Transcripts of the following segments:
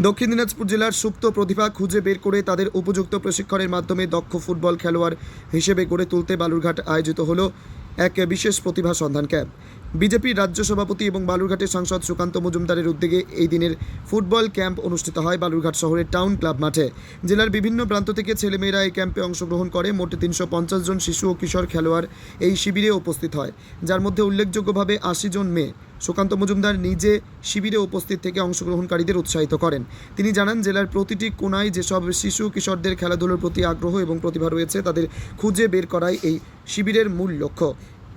দক্ষিণ দিনাজপুর জেলার সুপ্ত প্রতিভা খুঁজে বের করে তাদের উপযুক্ত প্রশিক্ষণের মাধ্যমে দক্ষ ফুটবল খেলোয়াড় হিসেবে গড়ে তুলতে বালুরঘাট আয়োজিত হলো এক বিশেষ প্রতিভা সন্ধান ক্যাম্প। বিজেপির রাজ্য সভাপতি এবং বালুরঘাটের সাংসদ সুকান্ত মজুমদারের উদ্যোগে এই দিনের ফুটবল ক্যাম্প অনুষ্ঠিত হয় বালুরঘাট শহরের টাউন ক্লাব মাঠে। জেলার বিভিন্ন প্রান্ত থেকে ছেলেমেয়েরা এই ক্যাম্পে অংশগ্রহণ করে। মোট 350 জন শিশু ও কিশোর খেলোয়াড় এই শিবিরে উপস্থিত হয়, যার মধ্যে উল্লেখযোগ্যভাবে 80 জন মেয়ে। সুকান্ত মজুমদার নিজে শিবিরে উপস্থিত থেকে অংশগ্রহণকারীদের উৎসাহিত করেন। তিনি জানান, জেলার প্রতিটি কোনায় যেসব শিশু কিশোরদের খেলাধুলার প্রতি আগ্রহ এবং প্রতিভা রয়েছে তাদের খুঁজে বের করাই এই শিবিরের মূল লক্ষ্য।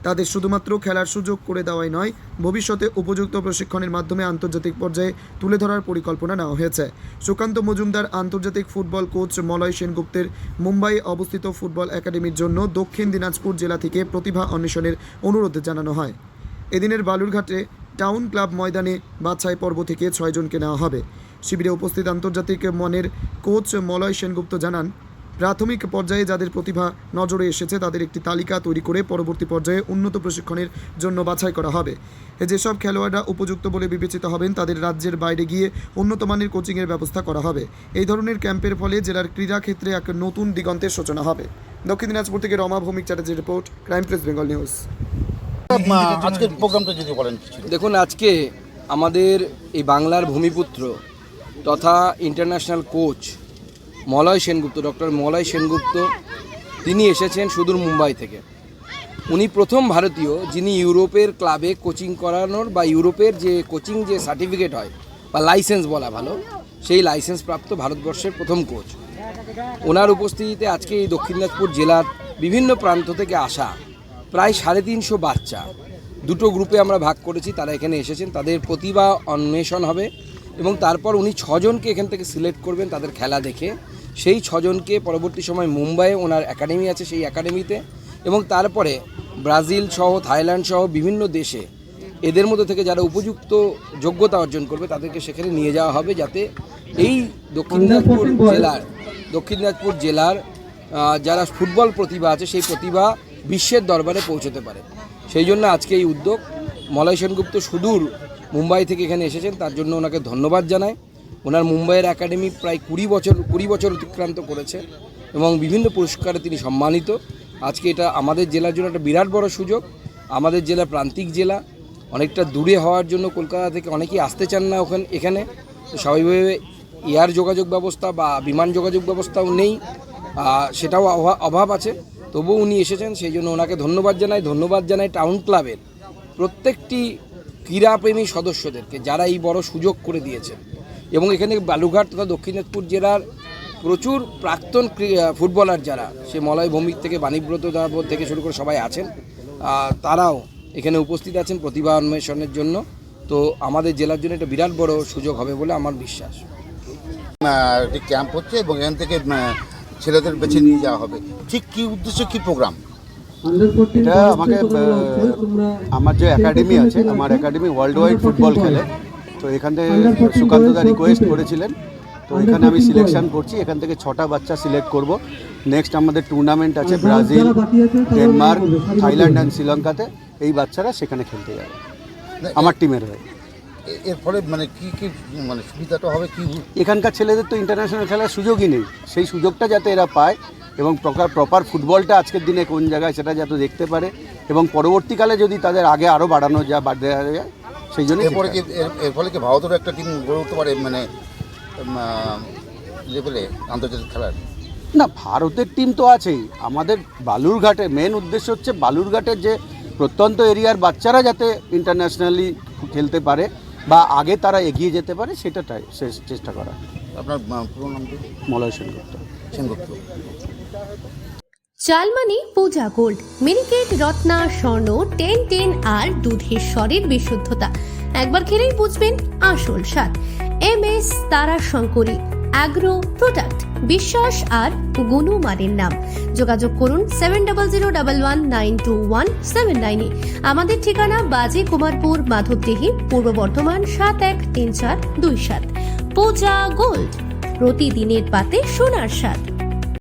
তাদের শুধুমাত্র খেলার সুযোগ করে দেওয়াই নয়, ভবিষ্যতে উপযুক্ত প্রশিক্ষণের মাধ্যমে আন্তর্জাতিক পর্যায়ে তুলে ধরার পরিকল্পনা নেওয়া হয়েছে। সুকান্ত মজুমদার আন্তর্জাতিক ফুটবল কোচ মলয় সেনগুপ্তের মুম্বাইয়ে অবস্থিত ফুটবল একাডেমির জন্য দক্ষিণ দিনাজপুর জেলা থেকে প্রতিভা অন্বেষণের অনুরোধ জানানো হয়। এদিনের বালুরঘাটে টাউন ক্লাব ময়দানে বাছাই পর্ব থেকে 6 জনকে নেওয়া হবে। শিবিরে উপস্থিত আন্তর্জাতিক মানের কোচ মলয় সেনগুপ্ত জানান, প্রাথমিক পর্যায়ে যাদের প্রতিভা নজরে এসেছে তাদের একটি তালিকা তৈরি করে পরবর্তী পর্যায়ে উন্নত প্রশিক্ষণের জন্য বাছাই করা হবে। যেসব খেলোয়াড়রা উপযুক্ত বলে বিবেচিত হবেন তাদের রাজ্যের বাইরে গিয়ে উন্নত মানের কোচিংয়ের ব্যবস্থা করা হবে। এই ধরনের ক্যাম্পের ফলে জেলার ক্রীড়া ক্ষেত্রে এক নতুন দিগন্তের সূচনা হবে। দক্ষিণ দিনাজপুর থেকে রমা ভৌমিক চ্যাটার্জির report, crime press Bengal news. আজকের প্রোগ্রামটা যদি বলেন। দেখুন, আজকে আমাদের এই বাংলার ভূমিপুত্র তথা international coach Malay Sengupta, doctor Malay Sengupta, তিনি এসেছেন সুদূর মুম্বাই থেকে। উনি প্রথম ভারতীয় যিনি ইউরোপের ক্লাবে কোচিং করানোর বা ইউরোপের যে কোচিং যে সার্টিফিকেট হয় বা লাইসেন্স বলা ভালো, সেই লাইসেন্স প্রাপ্ত ভারতবর্ষের প্রথম কোচ। ওনার উপস্থিতিতে আজকে এই দক্ষিণ দিনাজপুর জেলার বিভিন্ন প্রান্ত থেকে আসা প্রায় 350 বাচ্চা, দুটো গ্রুপে আমরা ভাগ করেছি, তারা এখানে এসেছেন। তাদের প্রতিভা অন্বেষণ হবে এবং তারপর উনি 6 জনকে এখান থেকে সিলেক্ট করবেন তাদের খেলা দেখে। সেই 6 জনকে পরবর্তী সময় মুম্বাইয়ে ওনার একাডেমি আছে, সেই একাডেমিতে এবং তারপরে ব্রাজিল সহ থাইল্যান্ড সহ বিভিন্ন দেশে এদের মধ্যে থেকে যারা উপযুক্ত যোগ্যতা অর্জন করবে তাদেরকে সেখানে নিয়ে যাওয়া হবে, যাতে এই দক্ষিণ দিনাজপুর জেলার যারা ফুটবল প্রতিভা আছে সেই প্রতিভা বিশ্বের দরবারে পৌঁছতে পারে। সেই জন্য আজকে এই উদ্যোগ। মলয় সেনগুপ্ত সুদূর মুম্বাই থেকে এখানে এসেছেন, তার জন্য ওনাকে ধন্যবাদ জানাই। ওনার মুম্বাইয়ের একাডেমি প্রায় 20 বছর অতিক্রান্ত করেছে এবং বিভিন্ন পুরস্কারে তিনি সম্মানিত। আজকে এটা আমাদের জেলার জন্য একটা বিরাট বড় সুযোগ। আমাদের জেলা প্রান্তিক জেলা, অনেকটা দূরে হওয়ার জন্য কলকাতা থেকে অনেকেই আসতে চান না এখানে। স্বাভাবিকভাবে এয়ার যোগাযোগ ব্যবস্থা বা বিমান যোগাযোগ ব্যবস্থাও নেই, সেটাও অভাব আছে। তবুও উনি এসেছেন, সেই জন্য ওনাকে ধন্যবাদ জানাই টাউন ক্লাবের প্রত্যেকটি ক্রীড়াপ্রেমী সদস্যদেরকে যারা এই বড় সুযোগ করে দিয়েছেন। এবং এখানে বালুরঘাট তথা দক্ষিণ দিনাজপুর জেলার প্রচুর প্রাক্তন ফুটবলার যারা, সে মলয় ভৌমিক থেকে বাণীব্রত থেকে শুরু করে সবাই আছেন, তারাও এখানে উপস্থিত আছেন প্রতিভা অন্বেষণের জন্য। তো আমাদের জেলার জন্য এটা বিরাট বড় সুযোগ হবে বলে আমার বিশ্বাস। ক্যাম্প হচ্ছে এবং এখান থেকে ছেলেদের বেছে নিয়ে যাওয়া হবে। ঠিক কী উদ্দেশ্য, কী প্রোগ্রাম? এটা আমাকে আমার যে একাডেমি আছে, আমার একাডেমি ওয়ার্ল্ড ওয়াইড ফুটবল খেলে, তো এখান থেকে সুকান্তদা রিকোয়েস্ট করেছিলেন, তো এখানে আমি সিলেকশন করছি। এখান থেকে 6টা বাচ্চা সিলেক্ট করব। নেক্সট আমাদের টুর্নামেন্ট আছে ব্রাজিল, ডেনমার্ক, থাইল্যান্ড অ্যান্ড শ্রীলঙ্কাতে। এই বাচ্চারা সেখানে খেলতে যাবে আমার টিমের হয়ে। এর ফলে মানে কী সুবিধাটা হবে কি? এখানকার ছেলেদের তো ইন্টারন্যাশনাল খেলার সুযোগই নেই, সেই সুযোগটা যাতে এরা পায় এবং প্রপার ফুটবলটা আজকের দিনে কোন জায়গায় সেটা যাতে দেখতে পারে এবং পরবর্তীকালে যদি তাদের আগে আরও বাড়ানো যায় দেওয়া যায়, সেই জন্য। এর ফলে কি ভারতেরও একটা টিম গড়ে উঠতে পারে মানে লেভেলে আন্তর্জাতিক খেলার? না, ভারতের টিম তো আছেই। আমাদের বালুরঘাটের মেন উদ্দেশ্য হচ্ছে বালুরঘাটের যে প্রত্যন্ত এরিয়ার বাচ্চারা যাতে ইন্টারন্যাশনালি খেলতে পারে বা আগে তারা এগিয়ে যেতে পারে, সেটাটাই চেষ্টা করা। আপনার পুরো নাম কি? মলয় সেনগুপ্ত। চালমানি পূজা গোল্ড, মিনিকেট রত্না স্বর্ণ 10 আর দুধের স্বরের বিশুদ্ধতা। একবার খেলেই বুঝবেন আসল স্বাদ। MS তারা শঙ্করী অ্যাগ্রো প্রোডাক্ট, বিশ্বাস আর গুণমানের নাম। যোগাযোগ করুন 7001192179। আমাদের ঠিকানা বাজে কুমারপুর, মাধবদেহি, পূর্ব বর্ধমান 713427। পূজা গোল্ড, প্রতিদিনের পাতে সোনার স্বাদ।